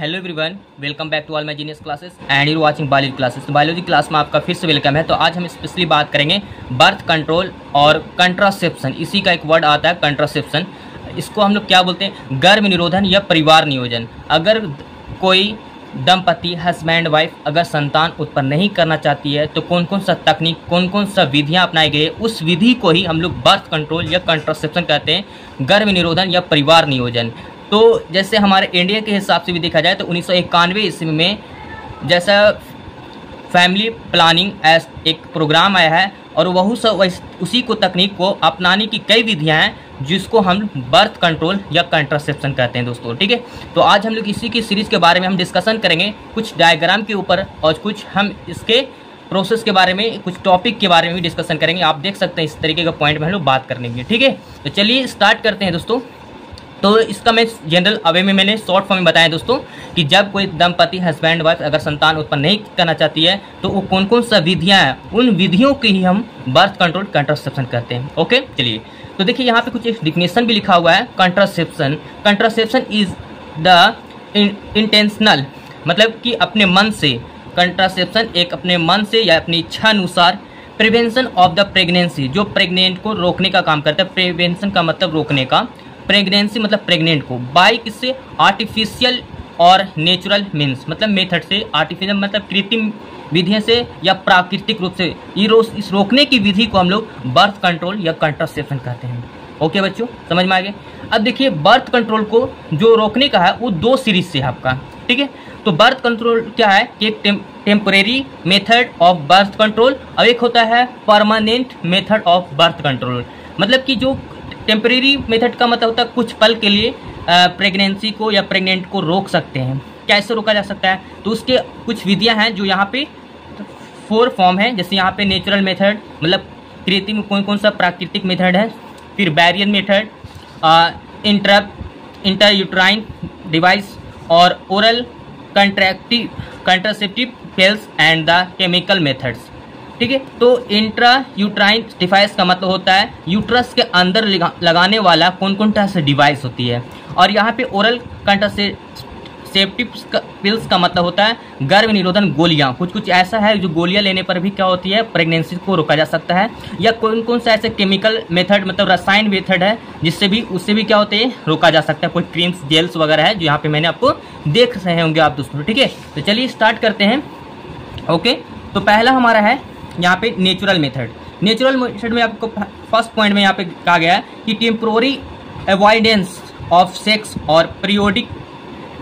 Hello everyone, welcome back to all my genius classes and you watching biology classes. तो biology class में आपका फिर से welcome है। तो आज हम स्पेशली बात करेंगे बर्थ कंट्रोल और कंट्रासेप्शन। इसी का एक वर्ड आता है कंट्रासेप्शन। इसको हम लोग क्या बोलते हैं? गर्भ निरोधन या परिवार नियोजन। अगर कोई दंपति हस्बैंड वाइफ अगर संतान उत्पन्न नहीं करना चाहती है तो कौन कौन सा तकनीक, कौन कौन सा विधियां अपनाई गई है, उस विधि को ही हम लोग बर्थ कंट्रोल या कंट्रासेप्शन कहते हैं, गर्भ निरोधन या परिवार नियोजन। तो जैसे हमारे इंडिया के हिसाब से भी देखा जाए तो 1991 ईस्वी में जैसा फैमिली प्लानिंग एज एक प्रोग्राम आया है और उसी को तकनीक को अपनाने की कई विधियां हैं जिसको हम बर्थ कंट्रोल या कंट्रासेप्शन कहते हैं दोस्तों। ठीक है, तो आज हम लोग इसी की सीरीज़ के बारे में हम डिस्कशन करेंगे, कुछ डायग्राम के ऊपर और कुछ हम इसके प्रोसेस के बारे में, कुछ टॉपिक के बारे में भी डिस्कशन करेंगे। आप देख सकते हैं इस तरीके का पॉइंट में हम लोग बात करने के। ठीक है, तो चलिए स्टार्ट करते हैं दोस्तों। तो इसका मैं जनरल अवे में मैंने शॉर्ट फॉर्म में बताया दोस्तों कि जब कोई दंपति हस्बैंड वाइफ अगर संतान उत्पन्न नहीं करना चाहती है तो वो कौन कौन सा विधियां हैं, उन विधियों की ही हम बर्थ कंट्रोल कंट्रासेप्शन कहते हैं। ओके, चलिए तो देखिए यहाँ पे कुछ एक डिफिनेशन भी लिखा हुआ है। कंट्रासेप्शन इज द इंटेंशनल, मतलब कि अपने मन से, कंट्रासेप्शन एक अपने मन से या अपनी इच्छा अनुसार प्रिवेंशन ऑफ द प्रेगनेंसी, जो प्रेग्नेंट को रोकने का काम करता है। प्रिवेंशन का मतलब रोकने का, प्रेगनेंसी मतलब प्रेग्नेंट को, बाय किससे? आर्टिफिशियल और नेचुरल मीन्स, मतलब मेथड से। आर्टिफिशियल मतलब कृत्रिम विधियों से या प्राकृतिक रूप से। इस रोकने की विधि को हम लोग बर्थ कंट्रोल या कंट्रासेप्शन कहते हैं। ओके बच्चों, समझ में आ गया। अब देखिए बर्थ कंट्रोल को जो रोकने का है वो दो सीरीज से है आपका। ठीक है, तो बर्थ कंट्रोल क्या है कि एक temporary method of birth control और एक होता है permanent method of birth control. मतलब कि जो टेम्परेरी मेथड का मतलब होता है कुछ पल के लिए प्रेगनेंसी को या प्रेग्नेंट को रोक सकते हैं। कैसे रोका जा सकता है? तो उसके कुछ विधियां हैं जो यहाँ पे 4 फॉर्म है। जैसे यहाँ पे नेचुरल मेथड, मतलब कृत्रिम कौन कौन सा प्राकृतिक मेथड है, फिर बैरियर मेथड, इंटरयूट्राइन डिवाइस और oral contraceptive pills and the chemical methods. ठीक है, तो इंट्रा यूट्राइन डिवाइस का मतलब होता है यूट्रस के अंदर लगाने वाला कौन कौन सा डिवाइस होती है। और यहाँ पे ओरल कंट्रासेप्टिव पिल्स का मतलब होता है गर्भ निरोधन गोलियाँ। कुछ ऐसा है जो गोलियाँ लेने पर भी क्या होती है, प्रेगनेंसी को रोका जा सकता है। या कौन कौन सा ऐसे केमिकल मेथड, मतलब रसायन मेथड है जिससे भी, उससे भी क्या होते हैं, रोका जा सकता है। कोई क्रीम्स जेल्स वगैरह है जो यहाँ पे मैंने आपको देख रहे होंगे आप दोस्तों। ठीक है, तो चलिए स्टार्ट करते हैं। ओके, तो पहला हमारा है यहाँ पे नेचुरल मेथड। नेचुरल मेथड में आपको फर्स्ट पॉइंट में यहाँ पे कहा गया है कि टेम्पोररी अवॉइडेंस ऑफ सेक्स और पीरियोडिक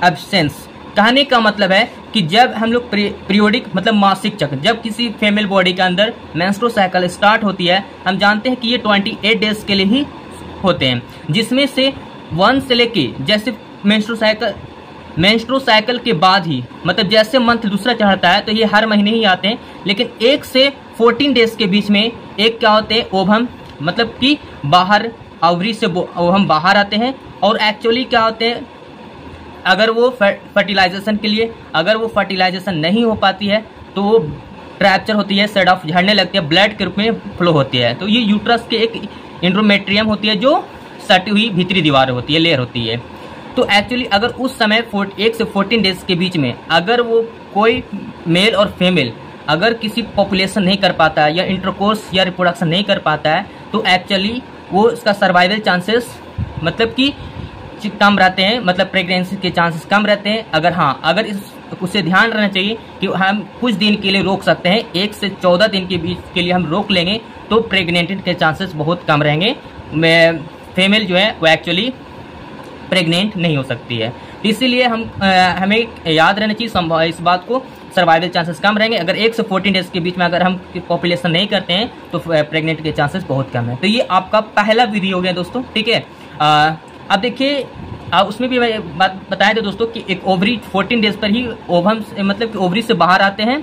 एब्सेंस। कहने का मतलब है कि जब हम लोग पीरियोडिक मतलब मासिक चक्र, जब किसी फीमेल बॉडी के अंदर मेंस्ट्रुअल साइकिल स्टार्ट होती है, हम जानते हैं कि ये 28 डेज के लिए ही होते हैं, जिसमें से 1 से लेके जैसे मेंस्ट्रुअल साइकिल के बाद ही, मतलब जैसे मंथ दूसरा चढ़ता है तो ये हर महीने ही आते हैं, लेकिन 1 से 14 डेज के बीच में एक क्या होते हैं, ओवम, मतलब कि बाहर ओवरी से ओवम बाहर आते हैं। और एक्चुअली क्या होते हैं, अगर वो फर्टिलाइजेशन के लिए, अगर वो फर्टिलाइजेशन नहीं हो पाती है तो वो ट्रैप्चर होती है, सेड ऑफ झड़ने लगती है, ब्लड के रूप में फ्लो होती है। तो ये यूट्रस के एक इंट्रोमेट्रियम होती है जो सटी हुई भीतरी दीवार होती है, लेयर होती है। तो एक्चुअली अगर उस समय 1 से 14 डेज के बीच में अगर वो कोई मेल और फीमेल अगर किसी पॉपुलेशन नहीं कर पाता है या इंटरकोर्स या रिप्रोडक्शन नहीं कर पाता है तो एक्चुअली वो इसका सर्वाइवल चांसेस मतलब कि कम रहते हैं, मतलब प्रेगनेंसी के चांसेस कम रहते हैं। अगर उसे ध्यान रखना चाहिए कि हम कुछ दिन के लिए रोक सकते हैं, 1 से 14 दिन के बीच के लिए हम रोक लेंगे तो प्रेग्नेंट के चांसेस बहुत कम रहेंगे। फीमेल जो है वो एक्चुअली प्रेग्नेंट नहीं हो सकती है। इसीलिए हमें याद रहना चाहिए इस बात को, सर्वाइवल चांसेस कम रहेंगे। अगर 1 से 14 डेज के बीच में अगर हम पॉपुलेशन नहीं करते हैं तो प्रेग्नेंट के चांसेस बहुत कम है। तो ये आपका पहला विधि हो गया दोस्तों। ठीक है, अब देखिए उसमें भी बात बताया था दोस्तों कि एक ओवरी 14 डेज पर ही ओवम, मतलब कि ओवरी से बाहर आते हैं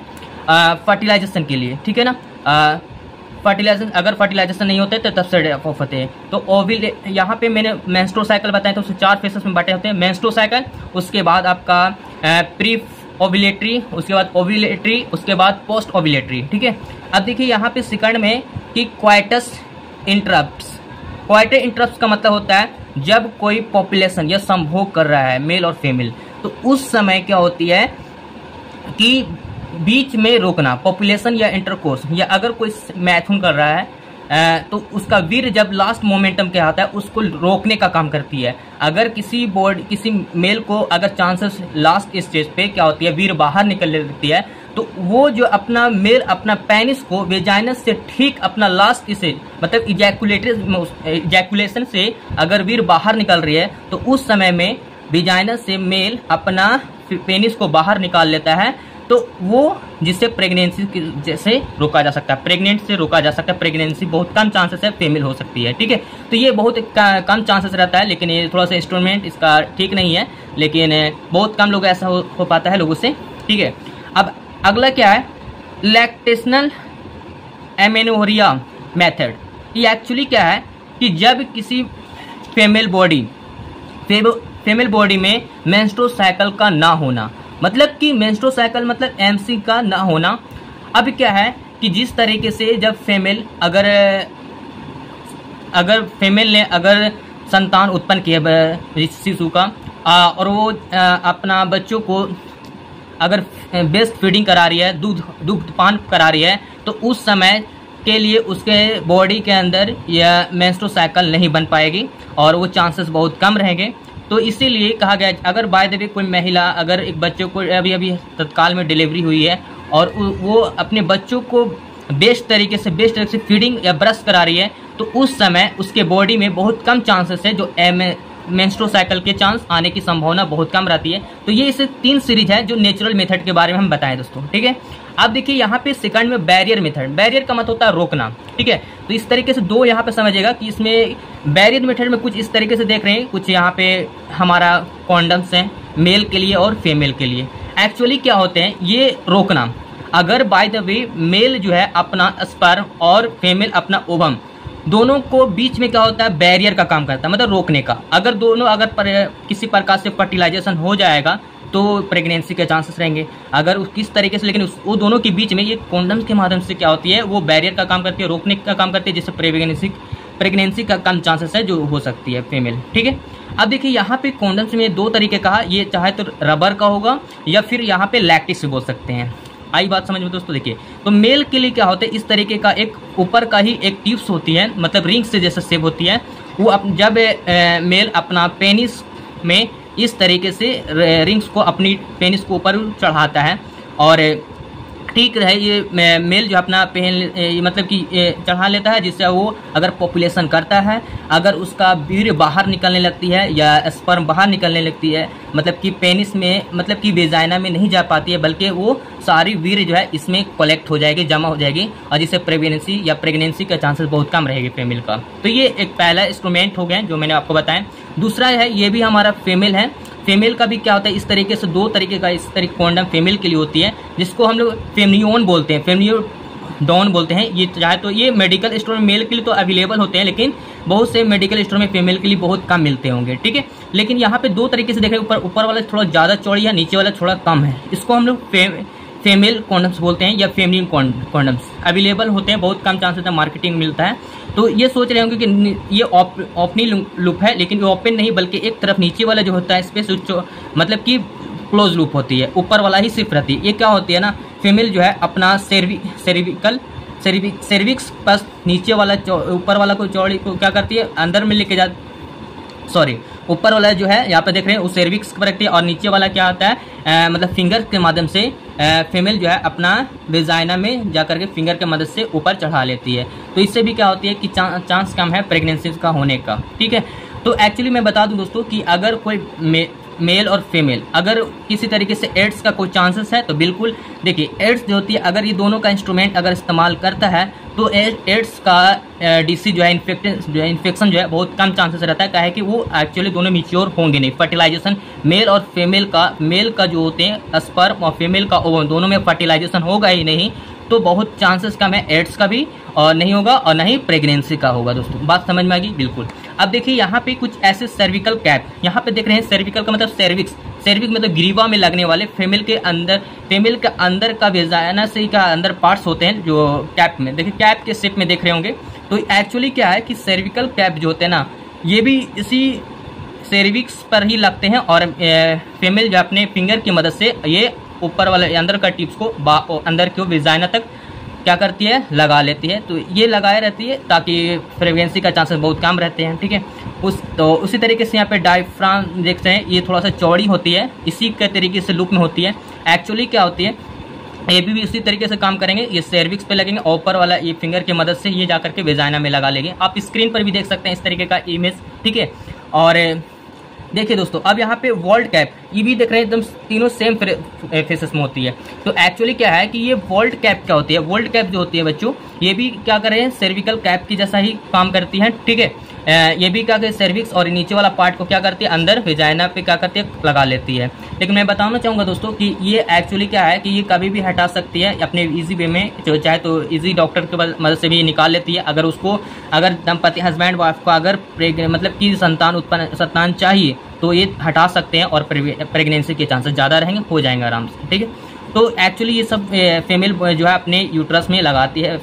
फर्टिलाइजेशन के लिए। ठीक है ना, फर्टिलाइजेशन, अगर फर्टिलाइजेशन नहीं होते तो तब से ऑफ होते हैं। तो ओविल, यहाँ पे मैंने मेंस्ट्रुअल साइकिल बताया था, उसके 4 फेसेस में बांटे होते हैं। मेंस्ट्रुअल साइकिल, उसके बाद आपका प्री ओविलेटरी, उसके बाद ओविलेटरी, उसके बाद पोस्ट ओविलेटरी। ठीक है, अब देखिए यहाँ पे सेकंड में कि क्वाइटस इंटरप्ट्स। क्वाइटस इंटरप्ट्स का मतलब होता है जब कोई पॉपुलेशन या संभोग कर रहा है मेल और फीमेल, तो उस समय क्या होती है कि बीच में रोकना, पॉपुलेशन या इंटरकोर्स, या अगर कोई मैथुन कर रहा है तो उसका वीर जब लास्ट मोमेंटम क्या आता है उसको रोकने का काम करती है। अगर किसी मेल को अगर चांसेस लास्ट स्टेज पे क्या होती है वीर बाहर निकल लेती है, तो वो जो अपना मेल अपना पेनिस को वेजाइनस से ठीक अपना लास्ट स्टेज मतलब इजैकुलेशन से अगर वीर बाहर निकल रही है तो उस समय में वेजाइनस से मेल अपना पेनिस को बाहर निकाल लेता है, तो वो जिससे प्रेगनेंसी जैसे रोका जा सकता है, प्रेग्नेंट से रोका जा सकता है। प्रेगनेंसी बहुत कम चांसेस है फीमेल हो सकती है, ठीक है। तो ये बहुत कम चांसेस रहता है, लेकिन ये थोड़ा सा इंस्ट्रूमेंट इसका ठीक नहीं है, लेकिन बहुत कम लोग ऐसा हो पाता है लोगों से, ठीक है। अब अगला क्या है, लैक्टेशनल एमेनोरिया मेथड। ये एक्चुअली क्या है कि जब किसी फीमेल बॉडी में मेंस्ट्रुअल साइकिल का ना होना, मतलब कि मेंस्ट्रुअल साइकिल मतलब एमसी का ना होना। अब क्या है कि जिस तरीके से जब फीमेल अगर फीमेल ने अगर संतान उत्पन्न किया शिशु का और वो अपना बच्चों को अगर बेस्ट फीडिंग करा रही है, दूधपान करा रही है, तो उस समय के लिए उसके बॉडी के अंदर यह मेंस्ट्रुअल साइकिल नहीं बन पाएगी और वो चांसेस बहुत कम रहेंगे। तो इसीलिए कहा गया अगर बाय द वे कोई महिला अगर एक बच्चे को अभी तत्काल में डिलीवरी हुई है और वो अपने बच्चों को बेस्ट तरीके से फीडिंग या ब्रश करा रही है, तो उस समय उसके बॉडी में बहुत कम चांसेस है जो मेंस्ट्रुअल साइकिल के चांस आने की संभावना बहुत कम रहती है। तो ये इसे 3 सीरीज है जो नेचुरल मेथड के बारे में हम बताएं दोस्तों, ठीक है। अब देखिए यहाँ पे सेकंड में बैरियर मेथड। बैरियर का मतलब होता है रोकना, ठीक है। तो इस तरीके से 2 यहाँ पे समझिएगा कि इसमें बैरियर मेथड में कुछ इस तरीके से देख रहे हैं, कुछ यहाँ पे हमारा कॉन्डम्स हैं मेल के लिए और फीमेल के लिए। एक्चुअली क्या होते हैं ये रोकना, अगर बाय द वे मेल जो है अपना स्पर्म और फीमेल अपना ओवम दोनों को बीच में क्या होता है बैरियर का काम करता है, मतलब रोकने का। अगर दोनों किसी प्रकार से फर्टिलाइजेशन हो जाएगा तो प्रेगनेंसी के चांसेस रहेंगे। अगर किस तरीके से, लेकिन वो दोनों के बीच में ये कॉन्डम्स के माध्यम से क्या होती है वो बैरियर का काम करती है, रोकने का काम करती है, जिससे प्रेगनेंसी का कम चांसेस है जो हो सकती है फीमेल, ठीक है। अब देखिए यहाँ पे कॉन्डम्स में 2 तरीके कहा, ये चाहे तो रबर का होगा या फिर यहाँ पे लैक्टिक से बोल सकते हैं। आई बात समझ में दोस्तों। देखिए तो मेल के लिए क्या होता है, इस तरीके का एक ऊपर का ही एक टिप्स होती है, मतलब रिंग से जैसा शेप होती है, वो जब मेल अपना पेनिस में इस तरीके से रिंग्स को अपनी पेनिस को ऊपर चढ़ाता है और ठीक रहे ये मेल जो अपना पेन मतलब कि चढ़ा लेता है, जिससे वो अगर पॉपुलेशन करता है, अगर उसका वीर्य बाहर निकलने लगती है या स्पर्म बाहर निकलने लगती है, मतलब कि पेनिस में मतलब कि वेजाइना में नहीं जा पाती है, बल्कि वो सारी वीर्य जो है इसमें कलेक्ट हो जाएगी, जमा हो जाएगी, और जिससे प्रेगनेंसी का चांसेस बहुत कम रहेगी फीमेल का। तो ये एक पहला इंस्ट्रूमेंट हो गया जो मैंने आपको बताया। दूसरा है ये भी हमारा फीमेल है। फीमेल का भी क्या होता है इस तरीके से 2 तरीके का इस तरीके कॉन्डम फीमेल के लिए होती है, जिसको हम लोग फेमनियोन बोलते हैं, फेमनियोडॉन बोलते हैं। ये चाहे तो ये मेडिकल स्टोर में मेल के लिए तो अवेलेबल होते हैं, लेकिन बहुत से मेडिकल स्टोर में फीमेल के लिए बहुत कम मिलते होंगे, ठीक है। लेकिन यहाँ पे 2 तरीके से देखें, ऊपर वाला थोड़ा ज़्यादा चौड़ी है, नीचे वाला थोड़ा कम है, इसको हम लोग फीमेल कॉन्डम्स बोलते हैं या फेमनिन कॉन्डम्स अवेलेबल होते हैं, बहुत कम चांसेस है मार्केटिंग मिलता है। तो ये सोच रहे होंगे कि ये ओपनिंग लूप है, लेकिन ये ओपन नहीं बल्कि एक तरफ नीचे वाला जो होता है स्पेस मतलब कि क्लोज लूप होती है, ऊपर वाला ही सिर्फ रहती है। ये क्या होती है ना, फीमेल जो है अपना सर्विक्स पर नीचे वाला ऊपर वाला को चौड़ी को क्या करती है अंदर में लेके जा ऊपर वाला जो है यहाँ पे देख रहे हैं वो सर्विक्स पर रखती है, और नीचे वाला क्या होता है मतलब फिंगर के माध्यम से फीमेल जो है अपना वेजाइना में जाकर के फिंगर के मदद से ऊपर चढ़ा लेती है। तो इससे भी क्या होती है कि चांस कम है प्रेगनेंसी का होने का, ठीक है। तो एक्चुअली मैं बता दूं दोस्तों कि अगर कोई मेल और फीमेल अगर किसी तरीके से एड्स का कोई चांसेस है तो बिल्कुल देखिए एड्स जो होती है अगर ये दोनों का इंस्ट्रूमेंट अगर इस्तेमाल करता है तो एड्स का डीसी जो है इन्फेक्शन जो है बहुत कम चांसेस रहता है, काहे कि वो एक्चुअली दोनों मैच्योर होंगे नहीं। फर्टिलाइजेशन मेल और फीमेल का जो होते हैं स्पर्म और फीमेल का ओवम दोनों में फर्टिलाइजेशन होगा ही नहीं, तो बहुत चांसेस कम है एड्स का भी और नहीं होगा और ना ही प्रेगनेंसी का होगा। दोस्तों बात समझ में आ गई बिल्कुल। अब देखिए यहाँ पे कुछ ऐसे सर्विकल कैप यहाँ पे देख रहे हैं, सर्विकल का मतलब सर्विक्स मतलब ग्रीवा में लगने वाले फीमेल के अंदर का वेजाइना से का अंदर पार्ट्स होते हैं जो कैप में देखिए कैप के शेप में देख रहे होंगे। तो एक्चुअली क्या है कि सर्विकल कैप जो होते हैं ना ये भी इसी सेर्विक्स पर ही लगते हैं और फीमेल जो अपने फिंगर की मदद से ये ऊपर वाले अंदर का टिप्स को अंदर की वेजाइना तक क्या करती है, लगा लेती है। तो ये लगाए रहती है ताकि प्रेगनेंसी का चांसेस बहुत कम रहते हैं, ठीक है। तो उसी तरीके से यहाँ पे डायफ्राम देखते हैं, ये थोड़ा सा चौड़ी होती है, इसी के तरीके से लुक में होती है। एक्चुअली क्या होती है, ये भी इसी तरीके से काम करेंगे, ये सर्विक्स पे लगेंगे, ऊपर वाला ये फिंगर की मदद से ये जाकर के वेजाइना में लगा लेंगे। आप स्क्रीन पर भी देख सकते हैं इस तरीके का इमेज, ठीक है। और देखिए दोस्तों, अब यहाँ पे वॉल्ट कैप ये भी देख रहे हैं, एकदम तीनों सेम फेसेस में होती है। तो एक्चुअली क्या है कि ये वॉल्ट कैप क्या होती है, वॉल्ट कैप जो होती है बच्चों, ये भी क्या कर रहे हैं, सर्विकल कैप की जैसा ही काम करती है, ठीक है। ये भी क्या करती है, सर्विक्स और नीचे वाला पार्ट को क्या करती है, अंदर वेजाइना पे क्या करती है, लगा लेती है। लेकिन मैं बताना चाहूँगा दोस्तों कि ये एक्चुअली क्या है कि ये कभी भी हटा सकती है अपने इजी वे में, जो चाहे तो इजी डॉक्टर की मदद से भी निकाल लेती है। अगर दंपति हस्बैंड वाइफ को अगर मतलब कि संतान चाहिए तो ये हटा सकते हैं और प्रेगनेंसी के चांसेस ज़्यादा रहेंगे, हो जाएंगे आराम से, ठीक है। तो एक्चुअली ये सब फीमेल जो है अपने यूट्रस में लगाती है,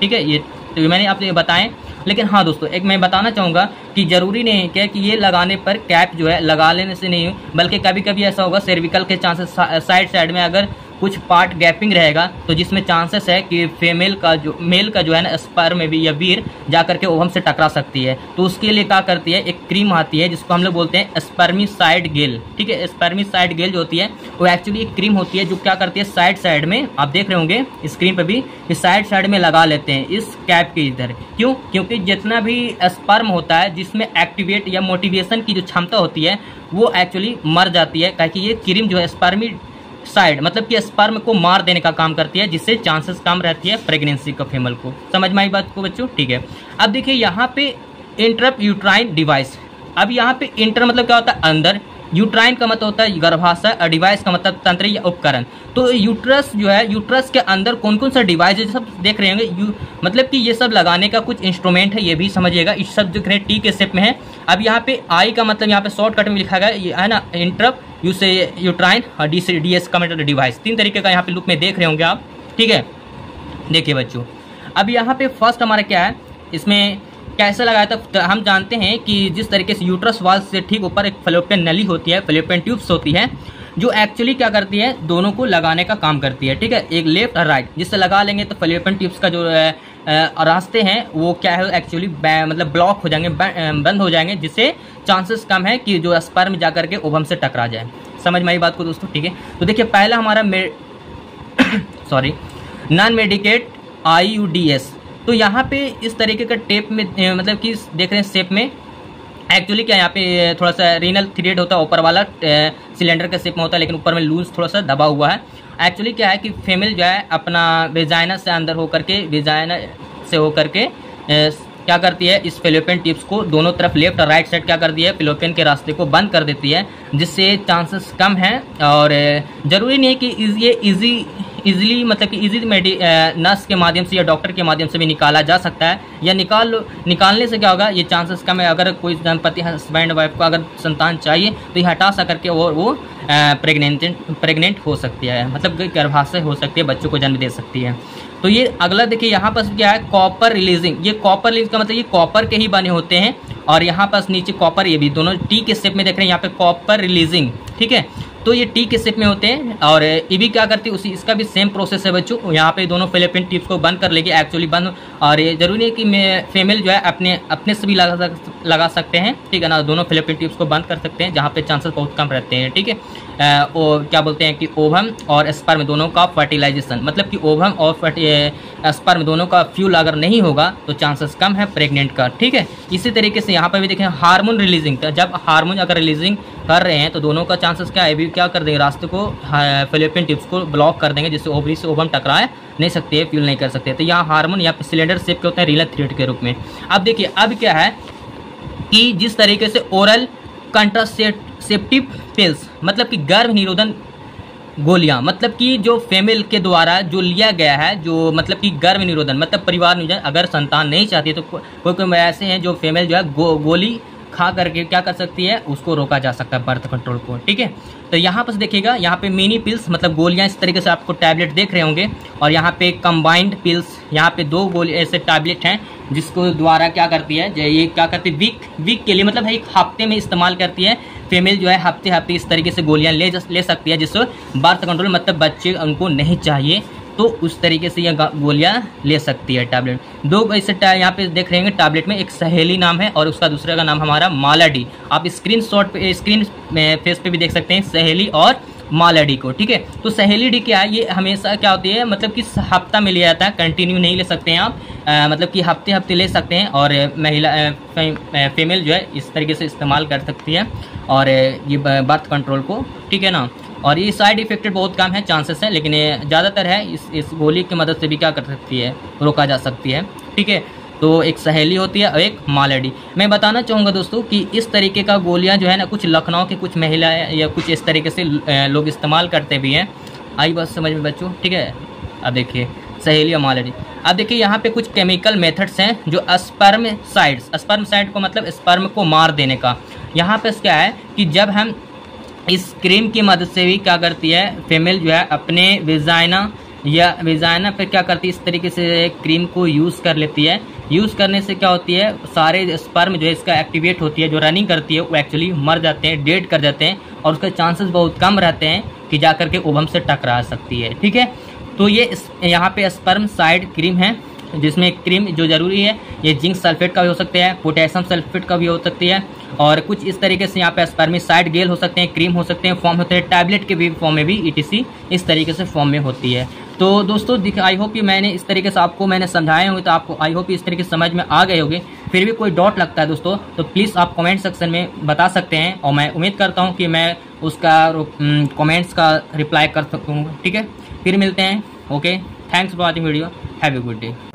ठीक है। ये तो मैंने आपको ये बताएं। लेकिन हाँ दोस्तों, एक मैं बताना चाहूँगा कि ज़रूरी नहीं है क्या कि ये लगाने पर कैप जो है लगा लेने से नहीं, बल्कि कभी कभी ऐसा होगा सर्विकल के चांसेस साइड में अगर कुछ पार्ट गैपिंग रहेगा तो जिसमें चांसेस है कि मेल का जो है ना स्पर्म में भी या वीर जाकर के ओवम से टकरा सकती है। तो उसके लिए क्या करती है, एक क्रीम आती है जिसको हम लोग बोलते हैं स्पर्मिसाइड गेल, ठीक है। स्पर्मिसाइड गेल जो होती है वो एक्चुअली एक क्रीम होती है जो क्या करती है, साइड में आप देख रहे होंगे स्क्रीन पर भी, कि साइड में लगा लेते हैं इस कैप के इधर। क्यों? क्योंकि जितना भी स्पर्म होता है जिसमें एक्टिवेट या मोटिवेशन की जो क्षमता होती है वो एक्चुअली मर जाती है, क्योंकि ये क्रीम जो है स्पर्मिसाइड मतलब कि स्पर्म को मार देने का काम करती है, जिससे चांसेस कम रहती है प्रेगनेंसी का फीमेल को। समझ में आई बात को बच्चों, ठीक है। अब देखिए यहाँ पे इंटर यूट्राइन डिवाइस। अब यहाँ पे इंटर मतलब क्या होता है, अंदर, यूट्राइन का मतलब होता है गर्भाशय और डिवाइस का मतलब तंत्र या उपकरण। तो यूट्रस जो है, यूट्रस के अंदर कौन कौन सा डिवाइस है सब देख रहे होंगे, मतलब कि ये सब लगाने का कुछ इंस्ट्रूमेंट है, ये भी समझिएगा। इस सब जो टी के शेप में है। अब यहाँ पे आई का मतलब यहाँ पे शॉर्टकट में लिखा गया ये है ना, इंटर यूट्राइन और डीएस का मतलब डिवाइस। 3 तरीके का यहाँ पे लुक में देख रहे होंगे आप, ठीक है। देखिए बच्चों, अब यहाँ पे फर्स्ट हमारा क्या है, इसमें कैसे लगाया था, तो हम जानते हैं कि जिस तरीके से यूट्रस वाल से ठीक ऊपर एक फैलोपियन नली होती है, फैलोपियन ट्यूब्स होती है, जो एक्चुअली क्या करती है, दोनों को लगाने का काम करती है, ठीक है। एक लेफ्ट और राइट, जिससे लगा लेंगे तो फैलोपियन ट्यूब्स का जो रास्ते हैं वो क्या है, एक्चुअली मतलब ब्लॉक हो जाएंगे, बंद हो जाएंगे, जिससे चांसेस कम है कि जो स्पर्म जाकर के ओवम से टकरा जाए। समझ में आई बात को दोस्तों, ठीक है। तो देखिए पहला हमारा नॉन मेडिकेट IUDs। तो यहाँ पे इस तरीके का टेप में मतलब कि देख रहे हैं शेप में, एक्चुअली क्या यहाँ पे थोड़ा सा रीनल थ्रेड होता है, ऊपर वाला सिलेंडर के शेप में होता है, लेकिन ऊपर में लूज थोड़ा सा दबा हुआ है। एक्चुअली क्या है कि फीमेल जो है अपना वेजाइना से अंदर होकर के, वेजाइना से होकर के क्या करती है, इस फैलोपियन टिप्स को दोनों तरफ लेफ्ट और राइट साइड क्या कर दी है, फैलोपियन के रास्ते को बंद कर देती है, जिससे चांसेस कम हैं। और ज़रूरी नहीं है कि ये इजीली मतलब कि इजी नर्स के माध्यम से या डॉक्टर के माध्यम से भी निकाला जा सकता है, या निकालने से क्या होगा, ये चांसेस कम है। अगर कोई दंपति हस्बैंड वाइफ को अगर संतान चाहिए तो ये हटा सा करके और वो प्रेग्नेंट हो सकती है, मतलब गर्भाशय हो सकती है, बच्चों को जन्म दे सकती है। तो ये अगला देखिए यहाँ पर क्या है, कॉपर रिलीजिंग। ये कॉपर रिलीज का मतलब ये कॉपर के ही बने होते हैं, और यहाँ पास नीचे कॉपर, ये भी दोनों टी के शेप में देख रहे हैं, यहाँ पे कॉपर रिलीजिंग, ठीक है। तो ये टी के शेप में होते हैं, और ये भी क्या करती है, इसका भी सेम प्रोसेस है बच्चों। यहाँ पे दोनों फैलोपियन टिप्स को बंद कर लेगी, एक्चुअली बंद। और ये जरूरी है कि फीमेल जो है अपने से भी लगा सकते हैं, ठीक है ना। दोनों फैलोपियन टिप्स को बंद कर सकते हैं, जहाँ पे चांसेस बहुत कम रहते हैं, ठीक है। क्या बोलते हैं कि ओवम और स्पर्म दोनों का फर्टिलाइजेशन, मतलब कि ओवम और स्पर्म दोनों का फ्यूल अगर नहीं होगा तो चांसेस कम है प्रेग्नेंट का, ठीक है। इसी तरीके से यहाँ पर भी देखें हार्मोन रिलीजिंग, जब हार्मोन अगर रिलीजिंग कर रहे हैं तो दोनों का चांसेस क्या है, भी क्या कर देंगे, रास्ते को फैलोपियन टिप्स को ब्लॉक कर देंगे, जिससे ओवरी से ओवम टकराए नहीं सकते है, फ्यूल नहीं कर सकते। तो यहाँ हार्मोन यहाँ पे सिलेंडर शेप के होते हैं, रीनल थ्रेड के रूप में। अब देखिए अब क्या है कि जिस तरीके से ओरल कंट्रासेप्टिव पिल्स, मतलब कि गर्भ निरोधन गोलियां, मतलब कि जो फीमेल के द्वारा जो लिया गया है, जो मतलब कि गर्भ निरोधन मतलब परिवार नियोजन, अगर संतान नहीं चाहती है तो कोई ऐसे हैं जो फीमेल जो है गोली खा करके क्या कर सकती है, उसको रोका जा सकता है बर्थ कंट्रोल को। ठीक है, तो यहाँ पर देखिएगा, यहाँ पे मिनी पिल्स मतलब गोलियाँ इस तरीके से आपको टैबलेट देख रहे होंगे, और यहाँ पे कंबाइंड पिल्स, यहाँ पे 2 गोली ऐसे टैबलेट हैं जिसको द्वारा क्या करती है, ये क्या करती है, वीक के लिए मतलब एक हफ्ते में इस्तेमाल करती है। फीमेल जो है हफ्ते इस तरीके से गोलियाँ ले सकती है, जिससे बर्थ कंट्रोल मतलब बच्चे उनको नहीं चाहिए तो उस तरीके से यह गोलियाँ ले सकती है टैबलेट। 2 ऐसे यहाँ पे देख रहे हैं टैबलेट में, एक सहेली नाम है और उसका दूसरे का नाम हमारा मालाडी। आप स्क्रीन फेस पे भी देख सकते हैं सहेली और मालाडी को। ठीक है, तो सहेली डी क्या है, ये हमेशा क्या होती है मतलब कि हफ्ता में लिया जाता है, कंटिन्यू नहीं ले सकते हैं आप, मतलब कि हफ्ते ले सकते हैं, और महिला फीमेल जो है इस तरीके से इस्तेमाल कर सकती है और ये बर्थ कंट्रोल को। ठीक है ना, और ये साइड इफेक्टेड बहुत कम है, चांसेस है, लेकिन ये ज़्यादातर है इस गोली की मदद से भी क्या कर सकती है, रोका जा सकती है। ठीक है, तो एक सहेली होती है और एक मालाडी। मैं बताना चाहूँगा दोस्तों कि इस तरीके का गोलियाँ जो है ना, कुछ लखनऊ के कुछ महिलाएं या कुछ इस तरीके से लोग इस्तेमाल करते भी हैं। आई बात समझ में बच्चों? ठीक है, अब देखिए सहेली और मालाडी। अब देखिए यहाँ पे कुछ केमिकल मेथड्स हैं जो स्पर्म को मतलब स्पर्म को मार देने का। यहाँ पे क्या है कि जब हम इस क्रीम की मदद से भी क्या करती है, फीमेल जो है अपने विजाइना पे क्या करती है, इस तरीके से क्रीम को यूज़ कर लेती है। यूज़ करने से क्या होती है, सारे स्पर्म जो है इसका एक्टिवेट होती है, जो रनिंग करती है वो एक्चुअली मर जाते हैं, डेड कर जाते हैं, और उसके चांसेस बहुत कम रहते हैं कि जा करके ओवम से टकरा सकती है। ठीक है, तो ये यहाँ पे स्पर्म साइड क्रीम है, जिसमें क्रीम जो ज़रूरी है ये जिंक सल्फेट का भी हो सकता है, पोटेशियम सल्फेट का भी हो सकती है, और कुछ इस तरीके से यहाँ पे स्पर्मिसाइड गेल हो सकते हैं, क्रीम हो सकते हैं, फॉर्म होते हैं, टैबलेट के भी फॉर्म में भी ETC इस तरीके से फॉर्म में होती है। तो दोस्तों आई होप कि मैंने इस तरीके से आपको मैंने समझाए होंगे, तो आपको आई होप इस तरीके से समझ में आ गए होंगे। फिर भी कोई डाउट लगता है दोस्तों तो प्लीज़ आप कमेंट सेक्शन में बता सकते हैं, और मैं उम्मीद करता हूँ कि मैं उसका कमेंट्स का रिप्लाई कर सकूँ। ठीक है, फिर मिलते हैं। Okay, thanks for watching video, have a good day.